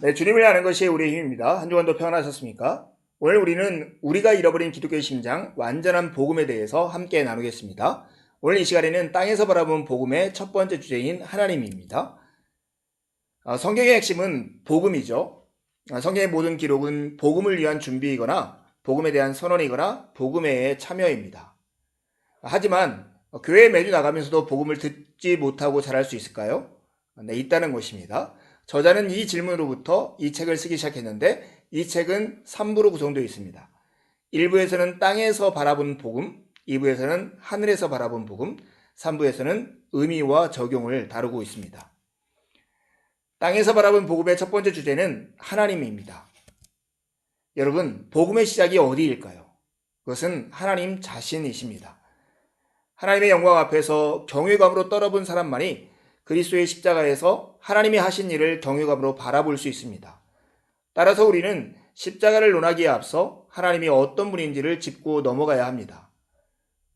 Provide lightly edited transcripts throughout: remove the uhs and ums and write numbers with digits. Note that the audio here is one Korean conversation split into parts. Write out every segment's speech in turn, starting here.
네, 주님을 아는 것이 우리의 힘입니다. 한 주간도 평안하셨습니까? 오늘 우리는 우리가 잃어버린 기독교의 심장, 완전한 복음에 대해서 함께 나누겠습니다. 오늘 이 시간에는 땅에서 바라본 복음의 첫 번째 주제인 하나님입니다. 성경의 핵심은 복음이죠. 성경의 모든 기록은 복음을 위한 준비이거나 복음에 대한 선언이거나 복음에 참여입니다. 하지만 교회에 매주 나가면서도 복음을 듣지 못하고 자랄 수 있을까요? 네, 있다는 것입니다. 저자는 이 질문으로부터 이 책을 쓰기 시작했는데 이 책은 3부로 구성되어 있습니다. 1부에서는 땅에서 바라본 복음, 2부에서는 하늘에서 바라본 복음, 3부에서는 의미와 적용을 다루고 있습니다. 땅에서 바라본 복음의 첫 번째 주제는 하나님입니다. 여러분, 복음의 시작이 어디일까요? 그것은 하나님 자신이십니다. 하나님의 영광 앞에서 경외감으로 떨어본 사람만이 그리스도의 십자가에서 하나님이 하신 일을 경외감으로 바라볼 수 있습니다. 따라서 우리는 십자가를 논하기에 앞서 하나님이 어떤 분인지를 짚고 넘어가야 합니다.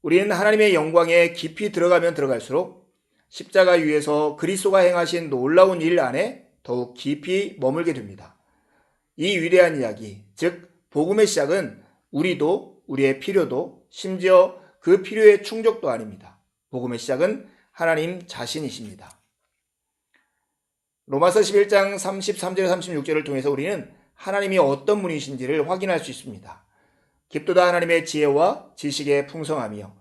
우리는 하나님의 영광에 깊이 들어가면 들어갈수록 십자가 위에서 그리스도가 행하신 놀라운 일 안에 더욱 깊이 머물게 됩니다. 이 위대한 이야기, 즉 복음의 시작은 우리도 우리의 필요도 심지어 그 필요의 충족도 아닙니다. 복음의 시작은 하나님 자신이십니다. 로마서 11장 33절에서 36절을 통해서 우리는 하나님이 어떤 분이신지를 확인할 수 있습니다. 깊도다 하나님의 지혜와 지식의 풍성함이요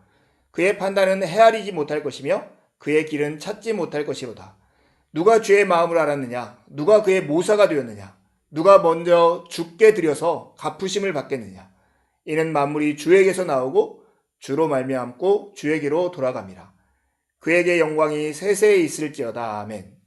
그의 판단은 헤아리지 못할 것이며 그의 길은 찾지 못할 것이로다. 누가 주의 마음을 알았느냐? 누가 그의 모사가 되었느냐? 누가 먼저 주께 드려서 갚으심을 받겠느냐? 이는 만물이 주에게서 나오고 주로 말미암고 주에게로 돌아갑니다. 그에게 영광이 세세에 있을지어다. 아멘.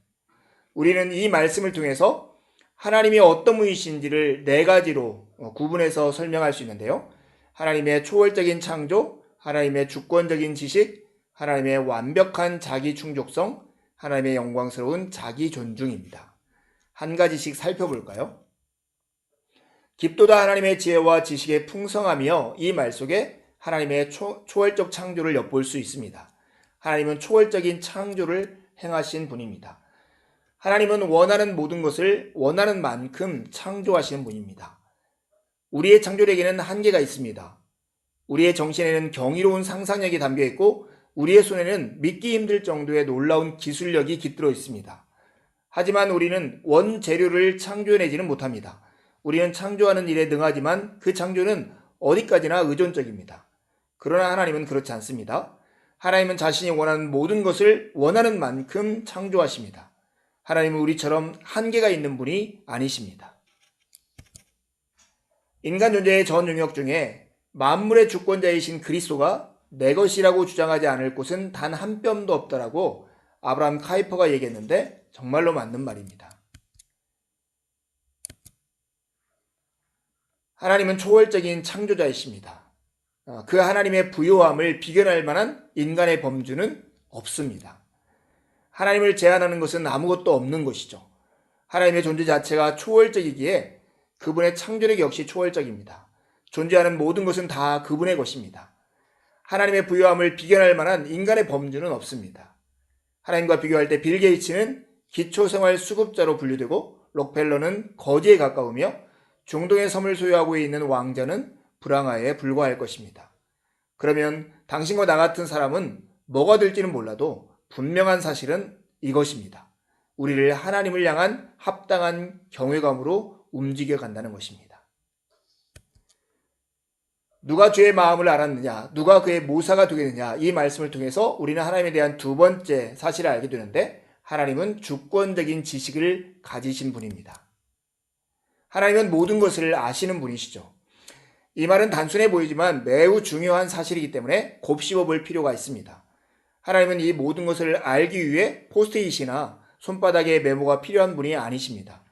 우리는 이 말씀을 통해서 하나님이 어떤 분이신지를 네 가지로 구분해서 설명할 수 있는데요. 하나님의 초월적인 창조, 하나님의 주권적인 지식, 하나님의 완벽한 자기 충족성, 하나님의 영광스러운 자기 존중입니다. 한 가지씩 살펴볼까요? 깊도다 하나님의 지혜와 지식의 풍성함이요. 이 말 속에 하나님의 초월적 창조를 엿볼 수 있습니다. 하나님은 초월적인 창조를 행하신 분입니다. 하나님은 원하는 모든 것을 원하는 만큼 창조하시는 분입니다. 우리의 창조력에는 한계가 있습니다. 우리의 정신에는 경이로운 상상력이 담겨 있고 우리의 손에는 믿기 힘들 정도의 놀라운 기술력이 깃들어 있습니다. 하지만 우리는 원재료를 창조해내지는 못합니다. 우리는 창조하는 일에 능하지만 그 창조는 어디까지나 의존적입니다. 그러나 하나님은 그렇지 않습니다. 하나님은 자신이 원하는 모든 것을 원하는 만큼 창조하십니다. 하나님은 우리처럼 한계가 있는 분이 아니십니다. 인간 존재의 전 영역 중에 만물의 주권자이신 그리스도가 내 것이라고 주장하지 않을 곳은 단 한 뼘도 없다라고 아브라함 카이퍼가 얘기했는데 정말로 맞는 말입니다. 하나님은 초월적인 창조자이십니다. 그 하나님의 부요함을 비견할 만한 인간의 범주는 없습니다. 하나님을 제한하는 것은 아무것도 없는 것이죠. 하나님의 존재 자체가 초월적이기에 그분의 창조력 역시 초월적입니다. 존재하는 모든 것은 다 그분의 것입니다. 하나님의 부요함을 비견할 만한 인간의 범주는 없습니다. 하나님과 비교할 때 빌 게이츠는 기초생활 수급자로 분류되고 록펠러는 거지에 가까우며 중동의 섬을 소유하고 있는 왕자는 불황아에 불과할 것입니다. 그러면 당신과 나 같은 사람은 뭐가 될지는 몰라도 분명한 사실은 이것입니다. 우리를 하나님을 향한 합당한 경외감으로 움직여 간다는 것입니다. 누가 주의 마음을 알았느냐? 누가 그의 모사가 되겠느냐? 이 말씀을 통해서 우리는 하나님에 대한 두 번째 사실을 알게 되는데 하나님은 주권적인 지식을 가지신 분입니다. 하나님은 모든 것을 아시는 분이시죠. 이 말은 단순해 보이지만 매우 중요한 사실이기 때문에 곱씹어 볼 필요가 있습니다. 하나님은 이 모든 것을 알기 위해 포스트잇이나 손바닥에 메모가 필요한 분이 아니십니다.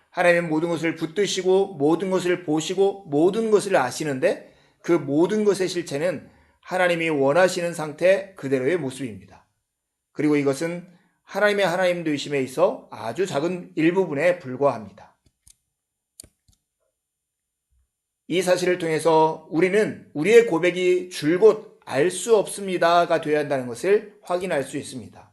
하나님은 모든 것을 붙드시고 모든 것을 보시고 모든 것을 아시는데 그 모든 것의 실체는 하나님이 원하시는 상태 그대로의 모습입니다. 그리고 이것은 하나님의 하나님 되심에 있어 아주 작은 일부분에 불과합니다. 이 사실을 통해서 우리는 우리의 고백이 줄곧 알 수 없습니다가 되어야 한다는 것을 확인할 수 있습니다.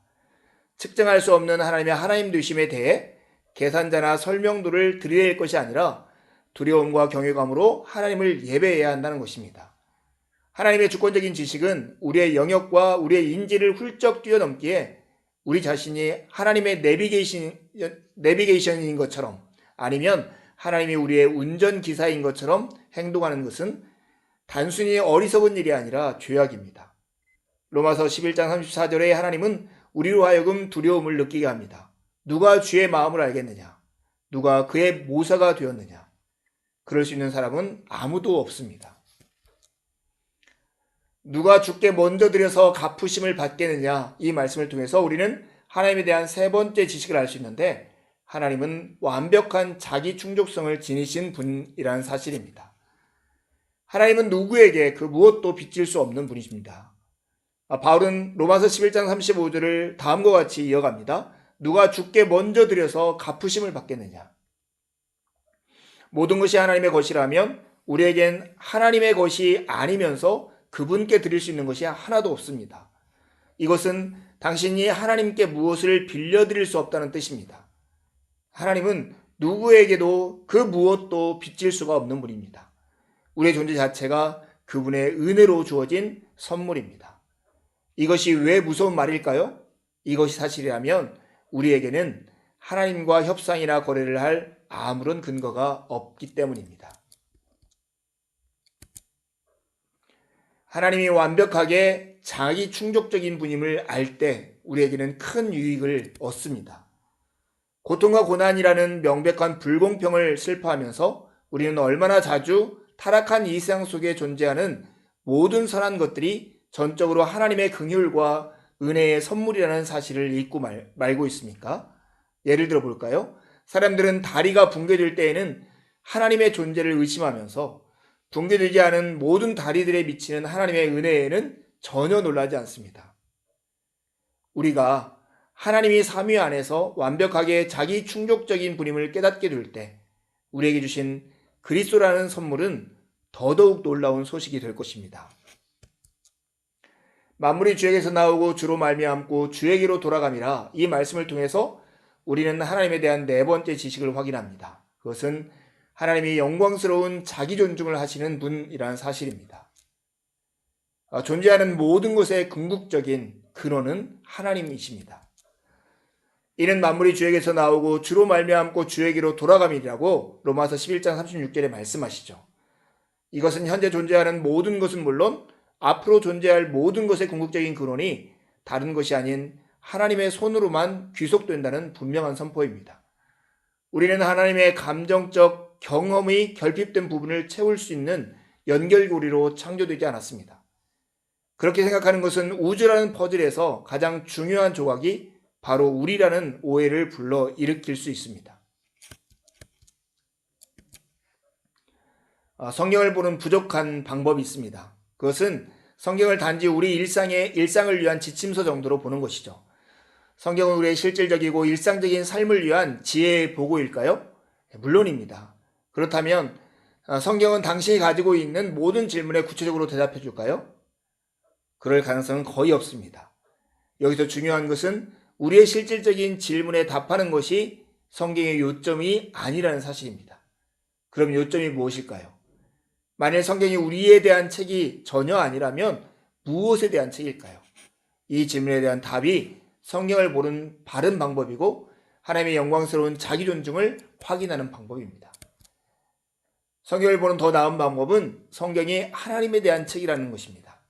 측정할 수 없는 하나님의 하나님 되심에 대해 계산자나 설명도를 드릴 것이 아니라 두려움과 경외감으로 하나님을 예배해야 한다는 것입니다. 하나님의 주권적인 지식은 우리의 영역과 우리의 인지를 훌쩍 뛰어넘기에 우리 자신이 하나님의 내비게이션인 것처럼 아니면 하나님이 우리의 운전기사인 것처럼 행동하는 것은 단순히 어리석은 일이 아니라 죄악입니다. 로마서 11장 34절에 하나님은 우리로 하여금 두려움을 느끼게 합니다. 누가 주의 마음을 알겠느냐? 누가 그의 모사가 되었느냐? 그럴 수 있는 사람은 아무도 없습니다. 누가 주께 먼저 드려서 갚으심을 받겠느냐? 이 말씀을 통해서 우리는 하나님에 대한 세 번째 지식을 알 수 있는데 하나님은 완벽한 자기 충족성을 지니신 분이라는 사실입니다. 하나님은 누구에게 그 무엇도 빚질 수 없는 분이십니다. 바울은 로마서 11장 35절을 다음과 같이 이어갑니다. 누가 주께 먼저 드려서 갚으심을 받겠느냐? 모든 것이 하나님의 것이라면 우리에겐 하나님의 것이 아니면서 그분께 드릴 수 있는 것이 하나도 없습니다. 이것은 당신이 하나님께 무엇을 빌려드릴 수 없다는 뜻입니다. 하나님은 누구에게도 그 무엇도 빚질 수가 없는 분입니다. 우리의 존재 자체가 그분의 은혜로 주어진 선물입니다. 이것이 왜 무서운 말일까요? 이것이 사실이라면 우리에게는 하나님과 협상이나 거래를 할 아무런 근거가 없기 때문입니다. 하나님이 완벽하게 자기 충족적인 분임을 알 때 우리에게는 큰 유익을 얻습니다. 고통과 고난이라는 명백한 불공평을 슬퍼하면서 우리는 얼마나 자주 타락한 이 세상 속에 존재하는 모든 선한 것들이 전적으로 하나님의 긍휼과 은혜의 선물이라는 사실을 잊고 말고 있습니까? 예를 들어 볼까요? 사람들은 다리가 붕괴될 때에는 하나님의 존재를 의심하면서 붕괴되지 않은 모든 다리들에 미치는 하나님의 은혜에는 전혀 놀라지 않습니다. 우리가 하나님이 삼위 안에서 완벽하게 자기 충족적인 분임을 깨닫게 될 때 우리에게 주신 그리스도라는 선물은 더더욱 놀라운 소식이 될 것입니다. 만물이 주에게서 나오고 주로 말미암고 주에게로 돌아감이라 이 말씀을 통해서 우리는 하나님에 대한 네 번째 지식을 확인합니다. 그것은 하나님이 영광스러운 자기 존중을 하시는 분이라는 사실입니다. 존재하는 모든 것의 궁극적인 근원은 하나님이십니다. 이는 만물이 주에게서 나오고 주로 말미암고 주에게로 돌아감이라고 로마서 11장 36절에 말씀하시죠. 이것은 현재 존재하는 모든 것은 물론 앞으로 존재할 모든 것의 궁극적인 근원이 다른 것이 아닌 하나님의 손으로만 귀속된다는 분명한 선포입니다. 우리는 하나님의 감정적 경험이 결핍된 부분을 채울 수 있는 연결고리로 창조되지 않았습니다. 그렇게 생각하는 것은 우주라는 퍼즐에서 가장 중요한 조각이 바로 우리라는 오해를 불러 일으킬 수 있습니다. 성경을 보는 부족한 방법이 있습니다. 그것은 성경을 단지 우리 일상을 위한 지침서 정도로 보는 것이죠. 성경은 우리의 실질적이고 일상적인 삶을 위한 지혜의 보고일까요? 물론입니다. 그렇다면 성경은 당신이 가지고 있는 모든 질문에 구체적으로 대답해 줄까요? 그럴 가능성은 거의 없습니다. 여기서 중요한 것은 우리의 실질적인 질문에 답하는 것이 성경의 요점이 아니라는 사실입니다. 그럼 요점이 무엇일까요? 만일 성경이 우리에 대한 책이 전혀 아니라면 무엇에 대한 책일까요? 이 질문에 대한 답이 성경을 보는 바른 방법이고 하나님의 영광스러운 자기 존중을 확인하는 방법입니다. 성경을 보는 더 나은 방법은 성경이 하나님에 대한 책이라는 것입니다.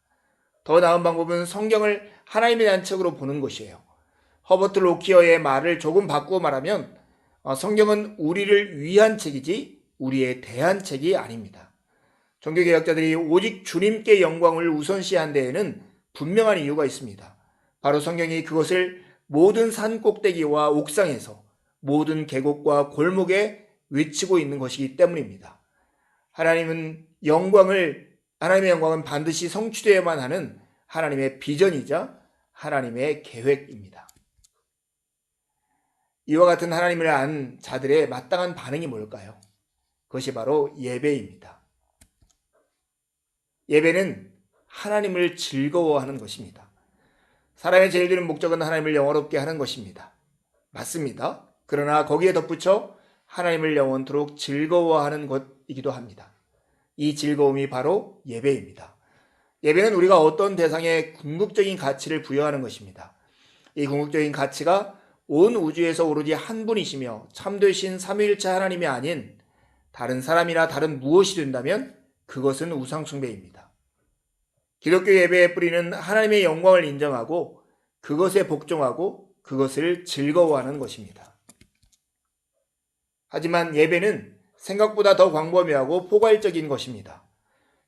더 나은 방법은 성경을 하나님에 대한 책으로 보는 것이에요. 허버트 로키어의 말을 조금 바꾸어 말하면 성경은 우리를 위한 책이지 우리에 대한 책이 아닙니다. 종교개혁자들이 오직 주님께 영광을 우선시한 데에는 분명한 이유가 있습니다. 바로 성경이 그것을 모든 산 꼭대기와 옥상에서 모든 계곡과 골목에 외치고 있는 것이기 때문입니다. 하나님의 영광은 반드시 성취되어야만 하는 하나님의 비전이자 하나님의 계획입니다. 이와 같은 하나님을 안 자들의 마땅한 반응이 뭘까요? 그것이 바로 예배입니다. 예배는 하나님을 즐거워하는 것입니다. 사람의 제일 드는 목적은 하나님을 영원롭게 하는 것입니다. 맞습니다. 그러나 거기에 덧붙여 하나님을 영원토록 즐거워하는 것이기도 합니다. 이 즐거움이 바로 예배입니다. 예배는 우리가 어떤 대상에 궁극적인 가치를 부여하는 것입니다. 이 궁극적인 가치가 온 우주에서 오로지 한 분이시며 참되신 삼위일체 하나님이 아닌 다른 사람이나 다른 무엇이 된다면 그것은 우상숭배입니다. 기독교 예배의 뿌리는 하나님의 영광을 인정하고 그것에 복종하고 그것을 즐거워하는 것입니다. 하지만 예배는 생각보다 더 광범위하고 포괄적인 것입니다.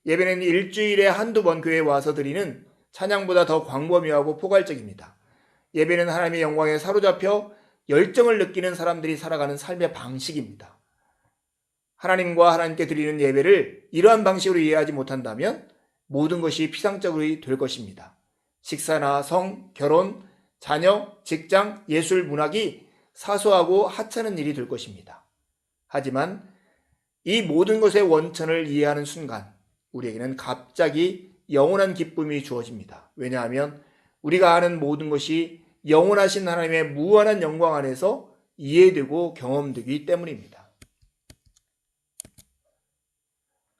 예배는 일주일에 한두 번 교회에 와서 드리는 찬양보다 더 광범위하고 포괄적입니다. 예배는 하나님의 영광에 사로잡혀 열정을 느끼는 사람들이 살아가는 삶의 방식입니다. 하나님과 하나님께 드리는 예배를 이러한 방식으로 이해하지 못한다면 모든 것이 피상적으로 될 것입니다. 식사나 성, 결혼, 자녀, 직장, 예술, 문학이 사소하고 하찮은 일이 될 것입니다. 하지만 이 모든 것의 원천을 이해하는 순간 우리에게는 갑자기 영원한 기쁨이 주어집니다. 왜냐하면 우리가 아는 모든 것이 영원하신 하나님의 무한한 영광 안에서 이해되고 경험되기 때문입니다.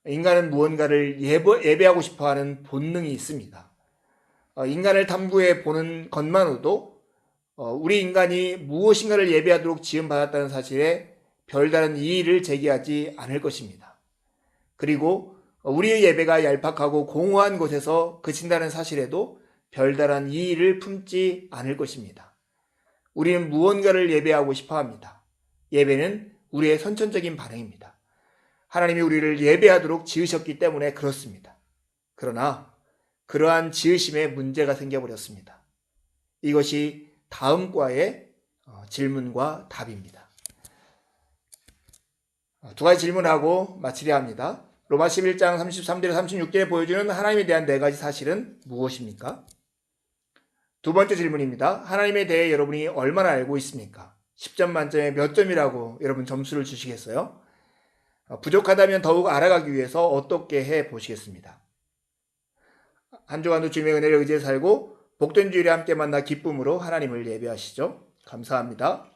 인간은 무언가를 예배하고 싶어하는 본능이 있습니다. 인간을 탐구해 보는 것만으로도 우리 인간이 무엇인가를 예배하도록 지음받았다는 사실에 별다른 이의를 제기하지 않을 것입니다. 그리고 우리의 예배가 얄팍하고 공허한 곳에서 그친다는 사실에도 별다른 이의를 품지 않을 것입니다. 우리는 무언가를 예배하고 싶어 합니다. 예배는 우리의 선천적인 반응입니다. 하나님이 우리를 예배하도록 지으셨기 때문에 그렇습니다. 그러나 그러한 지으심에 문제가 생겨버렸습니다. 이것이 다음 과의 질문과 답입니다. 두 가지 질문하고 마치려 합니다. 로마 11장 33절에 36절에 보여주는 하나님에 대한 네 가지 사실은 무엇입니까? 두 번째 질문입니다. 하나님에 대해 여러분이 얼마나 알고 있습니까? 10점 만점에 몇 점이라고 여러분 점수를 주시겠어요? 부족하다면 더욱 알아가기 위해서 어떻게 해 보시겠습니다. 한 주간도 주님의 은혜를 의지해 살고 복된 주일에 함께 만나 기쁨으로 하나님을 예배하시죠. 감사합니다.